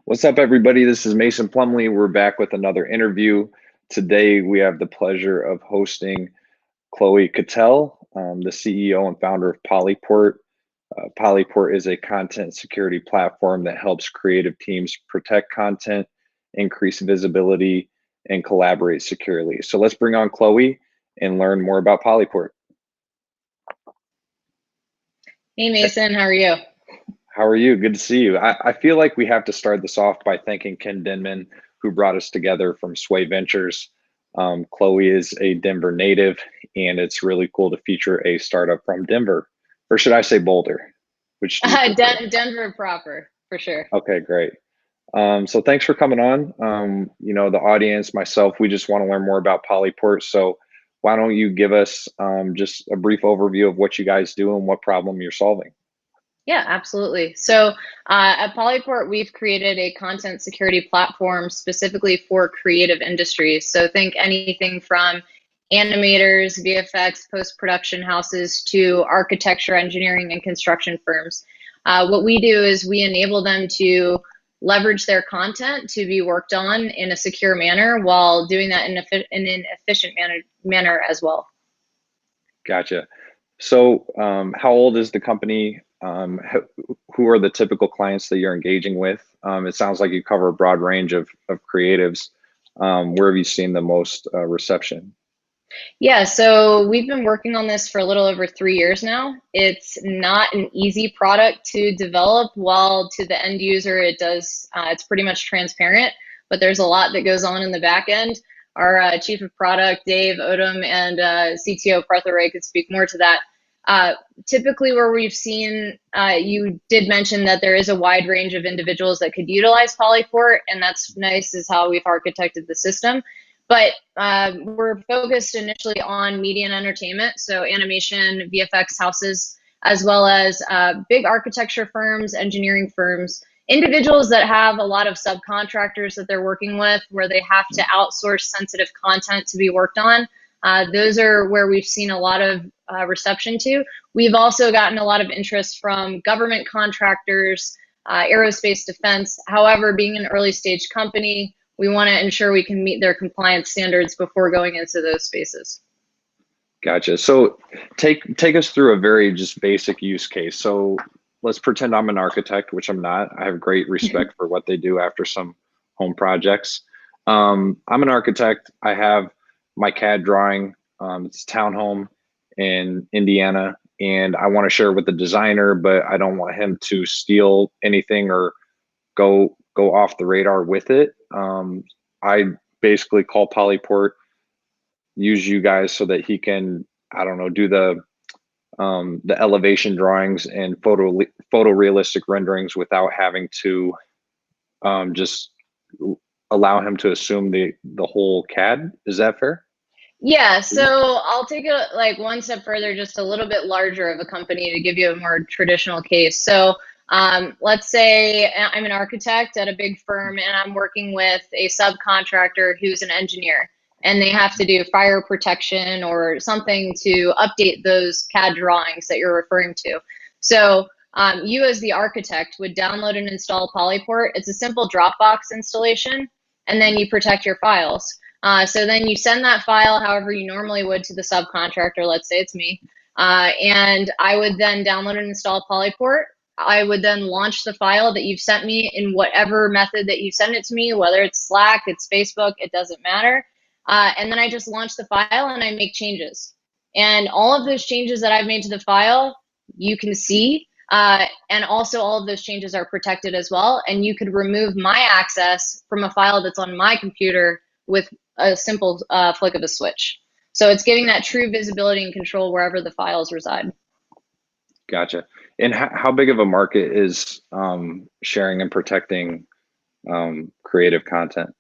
What's up, everybody? This is Mason Plumlee. We're back with another interview. Today, we have the pleasure of hosting Chloe Kettell, the CEO and founder of PolyPort. PolyPort is a content security platform that helps creative teams protect content, increase visibility, and collaborate securely. So let's bring on Chloe and learn more about PolyPort. Hey Mason, how are you? How are you? Good to see you. I feel like we have to start this off by thanking Ken Denman, who brought us together from Sway Ventures. Chloe is a Denver native, and it's really cool to feature a startup from Denver, or should I say Boulder? Which do you prefer? Denver proper, for sure. Okay, great. So thanks for coming on. The audience, myself, we just want to learn more about Polyport. So why don't you give us just a brief overview of what you guys do and what problem you're solving? Yeah, absolutely. So at PolyPort, we've created a content security platform specifically for creative industries. So think anything from animators, VFX, post-production houses to architecture, engineering, and construction firms. What we do is we enable them to leverage their content to be worked on in a secure manner while doing that in an efficient manner as well. Gotcha. So how old is the company? Who are the typical clients that you're engaging with? It sounds like you cover a broad range of creatives. Where have you seen the most reception? Yeah, so we've been working on this for a little over 3 years now. It's not an easy product to develop, while to the end user it's pretty much transparent, but there's a lot that goes on in the back end. Our chief of product, Dave Odom, and CTO, Partha Ray, could speak more to that. Typically where we've seen, you did mention that there is a wide range of individuals that could utilize Polyport, and that's nice is how we've architected the system. But we're focused initially on media and entertainment, so animation, VFX houses, as well as big architecture firms, engineering firms, individuals that have a lot of subcontractors that they're working with where they have to outsource sensitive content to be worked on. Those are where we've seen a lot of reception to. We've also gotten a lot of interest from government contractors, aerospace defense. However, being an early stage company, we want to ensure we can meet their compliance standards before going into those spaces. Gotcha. So take us through a very just basic use case. So let's pretend I'm an architect, which I'm not. I have great respect for what they do after some home projects. I'm an architect. I have my CAD drawing. It's a townhome in Indiana, and I want to share it with the designer, but I don't want him to steal anything or go off the radar with it. I basically call Polyport, use you guys so that he can, I don't know, do the elevation drawings and photorealistic renderings without having to just allow him to assume the whole CAD. Is that fair? Yeah, so I'll take it like one step further, just a little bit larger of a company to give you a more traditional case. So let's say I'm an architect at a big firm and I'm working with a subcontractor who's an engineer, and they have to do fire protection or something to update those CAD drawings that you're referring to. So you as the architect would download and install Polyport. It's a simple Dropbox installation, and then you protect your files. So then you send that file however you normally would to the subcontractor, let's say it's me, and I would then download and install Polyport. I would then launch the file that you've sent me in whatever method that you send it to me, whether it's Slack, it's Facebook, it doesn't matter. And then I just launch the file and I make changes. And all of those changes that I've made to the file, you can see. And also all of those changes are protected as well. And you could remove my access from a file that's on my computer with a simple flick of a switch. So it's giving that true visibility and control wherever the files reside. Gotcha. And how big of a market is sharing and protecting creative content?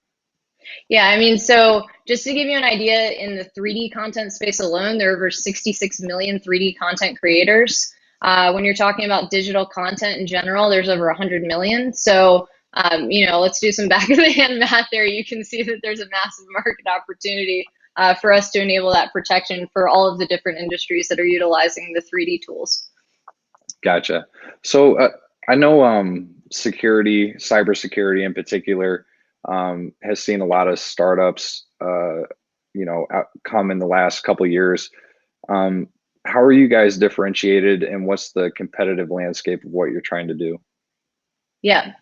Yeah, I mean, so just to give you an idea, in the 3D content space alone, there are over 66 million 3D content creators. When you're talking about digital content in general, there's over 100 million. So, let's do some back of the hand math there. You can see that there's a massive market opportunity for us to enable that protection for all of the different industries that are utilizing the 3D tools. Gotcha. So I know security, cybersecurity in particular, has seen a lot of startups, come in the last couple of years. Um, how are you guys differentiated, and what's the competitive landscape of what you're trying to do? Yeah.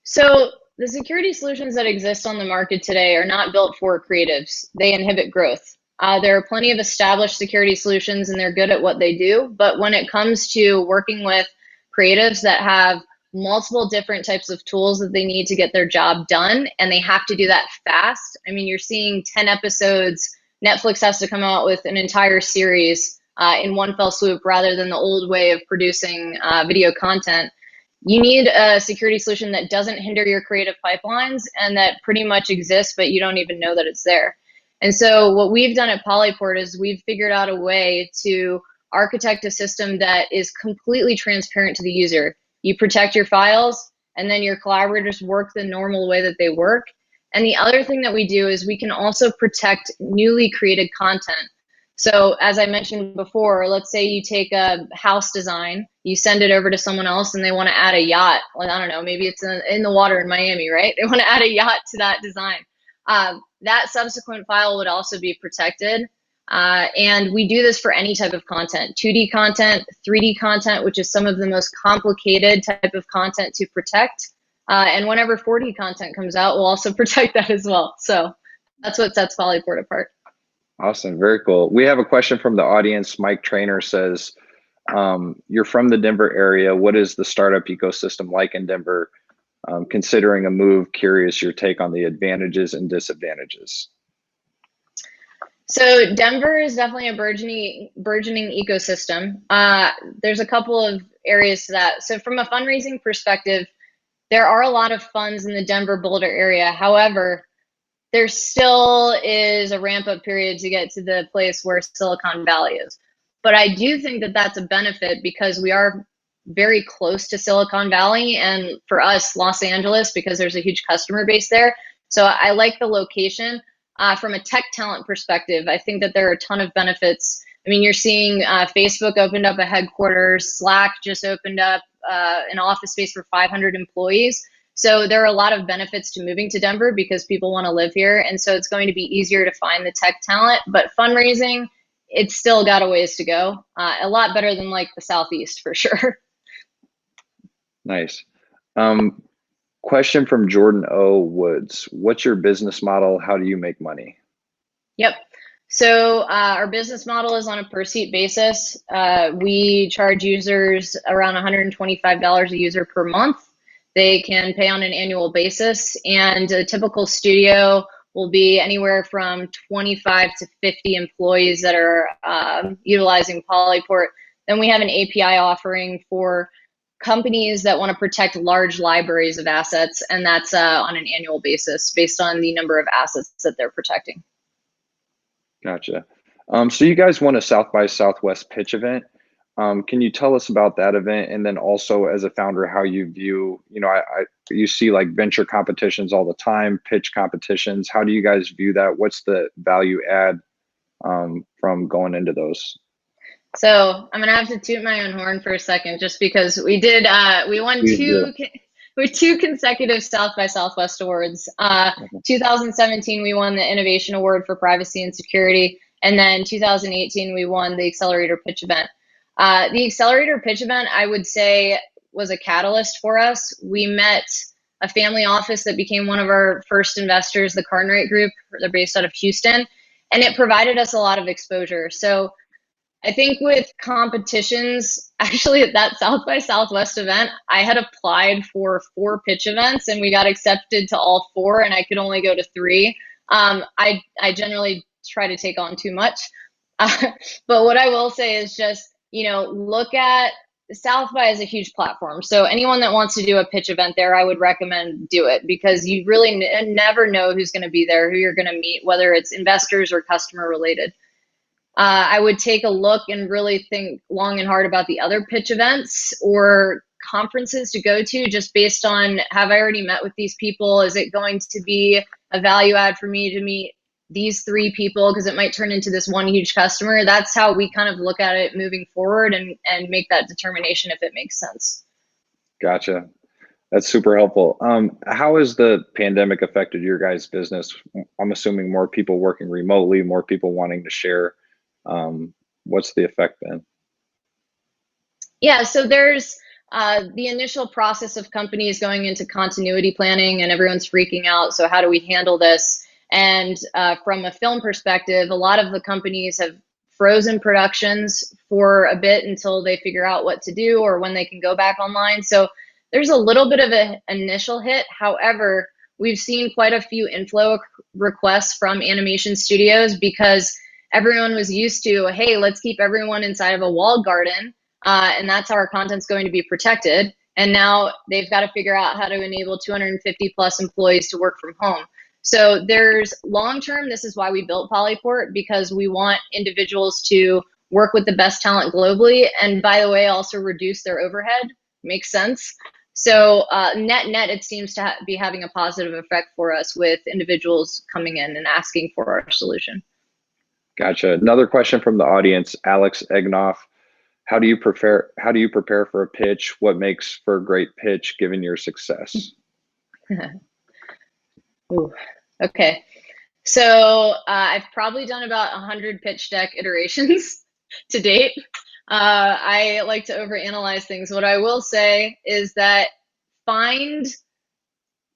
So the security solutions that exist on the market today are not built for creatives. They inhibit growth. There are plenty of established security solutions and they're good at what they do. But when it comes to working with creatives that have multiple different types of tools that they need to get their job done, and they have to do that fast. I mean, you're seeing 10 episodes. Netflix has to come out with an entire series in one fell swoop rather than the old way of producing video content. You need a security solution that doesn't hinder your creative pipelines and that pretty much exists, but you don't even know that it's there. And so what we've done at PolyPort is we've figured out a way to architect a system that is completely transparent to the user. You protect your files, and then your collaborators work the normal way that they work. And the other thing that we do is we can also protect newly created content. So as I mentioned before, let's say you take a house design, you send it over to someone else and they want to add a yacht. Like, I don't know, maybe it's in the water in Miami, right? They want to add a yacht to that design. That subsequent file would also be protected. And we do this for any type of content, 2D content, 3D content, which is some of the most complicated type of content to protect. And whenever 4D content comes out, we'll also protect that as well. So that's what sets Polyport apart. Awesome, very cool. We have a question from the audience. Mike Trainer says, you're from the Denver area. What is the startup ecosystem like in Denver? Considering a move, curious your take on the advantages and disadvantages. So Denver is definitely a burgeoning ecosystem. There's a couple of areas to that. So from a fundraising perspective, there are a lot of funds in the Denver Boulder area. However, there still is a ramp up period to get to the place where Silicon Valley is. But I do think that that's a benefit because we are very close to Silicon Valley, and for us, Los Angeles, because there's a huge customer base there. So I like the location. From a tech talent perspective, I think that there are a ton of benefits. I mean, you're seeing Facebook opened up a headquarters, Slack just opened up an office space for 500 employees. So there are a lot of benefits to moving to Denver because people want to live here. And so it's going to be easier to find the tech talent. But fundraising, it's still got a ways to go. A lot better than like the Southeast for sure. Nice. Question from Jordan O. Woods. What's your business model? How do you make money? Yep. So our business model is on a per seat basis. We charge users around $125 a user per month. They can pay on an annual basis, and a typical studio will be anywhere from 25 to 50 employees that are utilizing Polyport. Then we have an API offering for companies that want to protect large libraries of assets, and that's on an annual basis based on the number of assets that they're protecting. Gotcha. So you guys won a South by Southwest pitch event. Can you tell us about that event? And then also as a founder, how you view, you see like venture competitions all the time, pitch competitions. How do you guys view that? What's the value add from going into those? So I'm gonna have to toot my own horn for a second, just because we won two consecutive South by Southwest awards. 2017 we won the Innovation Award for Privacy and Security, and then 2018 we won the Accelerator Pitch Event. The Accelerator Pitch Event, I would say, was a catalyst for us. We met a family office that became one of our first investors, the Cartwright Group. They're based out of Houston, and it provided us a lot of exposure. So I think with competitions, actually at that South by Southwest event, I had applied for 4 pitch events and we got accepted to all 4, and I could only go to 3. I generally try to take on too much. But what I will say is just, look at South by is a huge platform. So anyone that wants to do a pitch event there, I would recommend do it, because you really never know who's going to be there, who you're going to meet, whether it's investors or customer related. I would take a look and really think long and hard about the other pitch events or conferences to go to, just based on, have I already met with these people? Is it going to be a value add for me to meet these 3 people, because it might turn into this one huge customer? That's how we kind of look at it moving forward and make that determination if it makes sense. Gotcha. That's super helpful. How has the pandemic affected your guys' business? I'm assuming more people working remotely, more people wanting to share. What's the effect been? Yeah, so there's the initial process of companies going into continuity planning and everyone's freaking out. So, how do we handle this? And from a film perspective, a lot of the companies have frozen productions for a bit until they figure out what to do or when they can go back online. So, there's a little bit of an initial hit. However, we've seen quite a few inflow requests from animation studios because everyone was used to, hey, let's keep everyone inside of a walled garden, and that's how our content's going to be protected. And now they've got to figure out how to enable 250 plus employees to work from home. So there's long term, this is why we built PolyPort, because we want individuals to work with the best talent globally. And by the way, also reduce their overhead. Makes sense. So net net, it seems to be having a positive effect for us with individuals coming in and asking for our solution. Gotcha. Another question from the audience, Alex Egnoff. How do you prepare for a pitch? What makes for a great pitch given your success? Ooh, okay. So I've probably done about 100 pitch deck iterations to date. I like to overanalyze things. What I will say is that find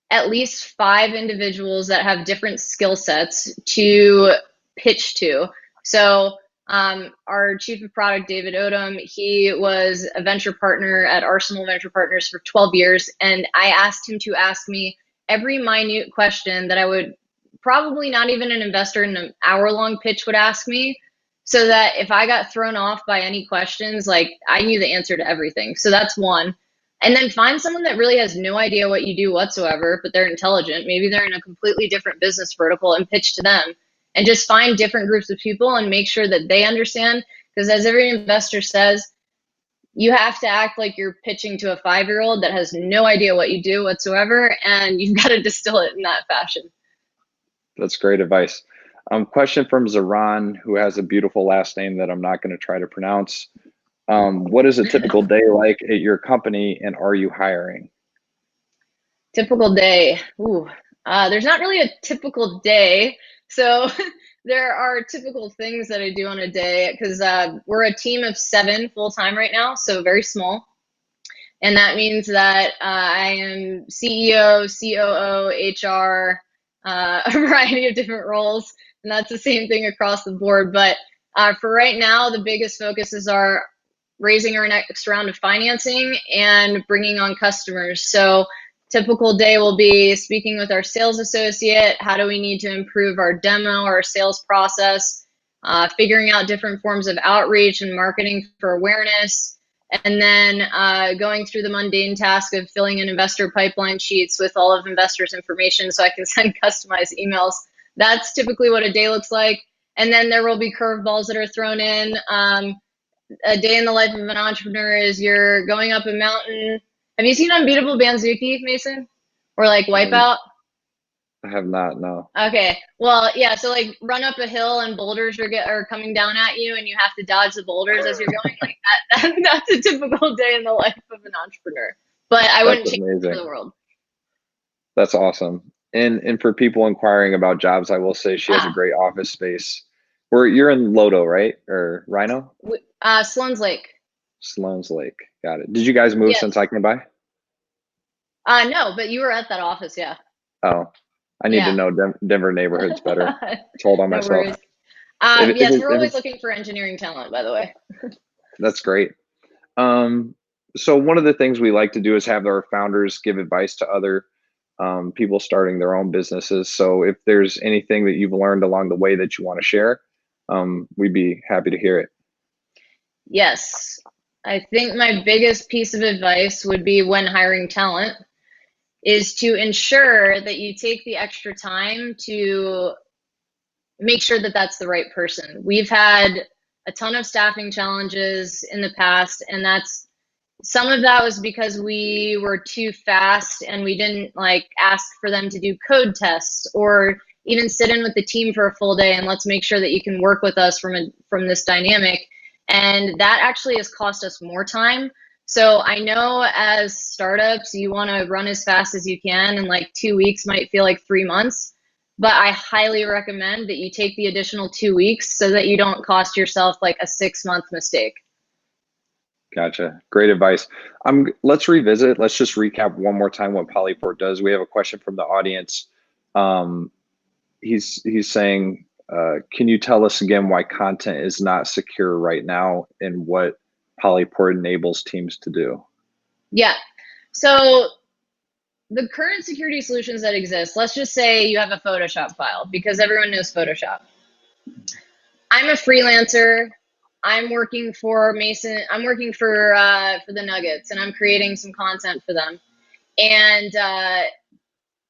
at least 5 individuals that have different skill sets to pitch to. So our chief of product, David Odom, he was a venture partner at Arsenal Venture Partners for 12 years. And I asked him to ask me every minute question that I would probably not even an investor in an hour-long pitch would ask me, so that if I got thrown off by any questions, like I knew the answer to everything. So that's one. And then find someone that really has no idea what you do whatsoever, but they're intelligent. Maybe they're in a completely different business vertical, and pitch to them. And just find different groups of people and make sure that they understand. Because as every investor says, you have to act like you're pitching to a 5-year-old that has no idea what you do whatsoever. And you've got to distill it in that fashion. That's great advice. Question from Zaran, who has a beautiful last name that I'm not going to try to pronounce. What is a typical day like at your company, and are you hiring? Typical day. Ooh, there's not really a typical day. So there are typical things that I do on a day because we're a team of 7 full time right now, so very small. And that means that I am CEO, COO, HR, a variety of different roles. And that's the same thing across the board. But for right now, the biggest focuses are raising our next round of financing and bringing on customers. So typical day will be speaking with our sales associate. How do we need to improve our demo, our sales process, figuring out different forms of outreach and marketing for awareness, and then going through the mundane task of filling in investor pipeline sheets with all of investors' information so I can send customized emails. That's typically what a day looks like. And then there will be curveballs that are thrown in. A day in the life of an entrepreneur is you're going up a mountain. Have you seen Unbeatable Banzuki, Mason? Or like Wipeout? I have not, no. Okay. Well, yeah. So like run up a hill and boulders are coming down at you, and you have to dodge the boulders as you're going. Like that. That's a typical day in the life of an entrepreneur. But I That's wouldn't change it for amazing. the world. That's awesome. And for people inquiring about jobs, I will say she has a Ah, great office space. You're in Lodo, right? Or Rhino? Sloan's Lake. Sloan's Lake. Got it. Did you guys move since Yes. I came by? No, but you were at that office, yeah. Oh, I need to Yeah. know Denver neighborhoods better. Told on No myself. worries. If Yes, we're always it's looking for engineering talent, by the way. That's great. Um, so one of the things we like to do is have our founders give advice to other people starting their own businesses. So if there's anything that you've learned along the way that you want to share, we'd be happy to hear it. Yes. I think my biggest piece of advice would be when hiring talent is to ensure that you take the extra time to make sure that that's the right person. We've had a ton of staffing challenges in the past, and that's some of that was because we were too fast and we didn't like ask for them to do code tests or even sit in with the team for a full day and let's make sure that you can work with us from this dynamic. And that actually has cost us more time So I know as startups, you want to run as fast as you can, and like 2 weeks might feel like 3 months. But I highly recommend that you take the additional 2 weeks so that you don't cost yourself like a 6 month mistake. Gotcha. Great advice. Let's revisit. Let's just recap one more time what PolyPort does. We have a question from the audience. Um, he's saying, can you tell us again why content is not secure right now and what PolyPort enables teams to do? Yeah. So the current security solutions that exist, let's just say you have a Photoshop file because everyone knows Photoshop. I'm a freelancer. I'm working for Mason. I'm working for the Nuggets, and I'm creating some content for them. And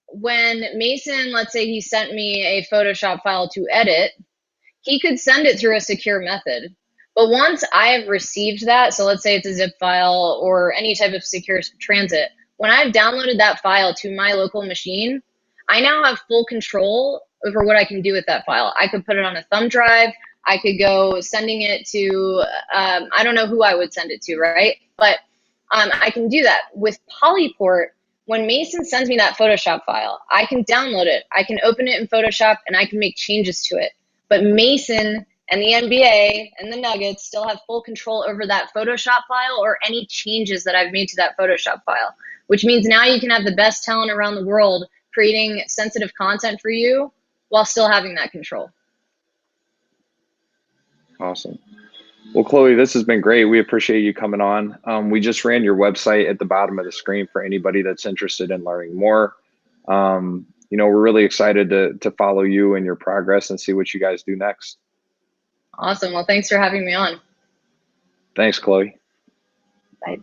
when Mason, let's say he sent me a Photoshop file to edit, he could send it through a secure method. But once I have received that, so let's say it's a zip file or any type of secure transit, when I've downloaded that file to my local machine, I now have full control over what I can do with that file. I could put it on a thumb drive. I could go sending it to, I don't know who I would send it to, right? But I can do that. With PolyPort, when Mason sends me that Photoshop file, I can download it. I can open it in Photoshop and I can make changes to it. But Mason and the NBA and the Nuggets still have full control over that Photoshop file or any changes that I've made to that Photoshop file, which means now you can have the best talent around the world creating sensitive content for you while still having that control. Awesome. Well, Chloe, this has been great. We appreciate you coming on. We just ran your website at the bottom of the screen for anybody that's interested in learning more. We're really excited to follow you and your progress and see what you guys do next. Awesome. Well, thanks for having me on. Thanks, Chloe. Bye.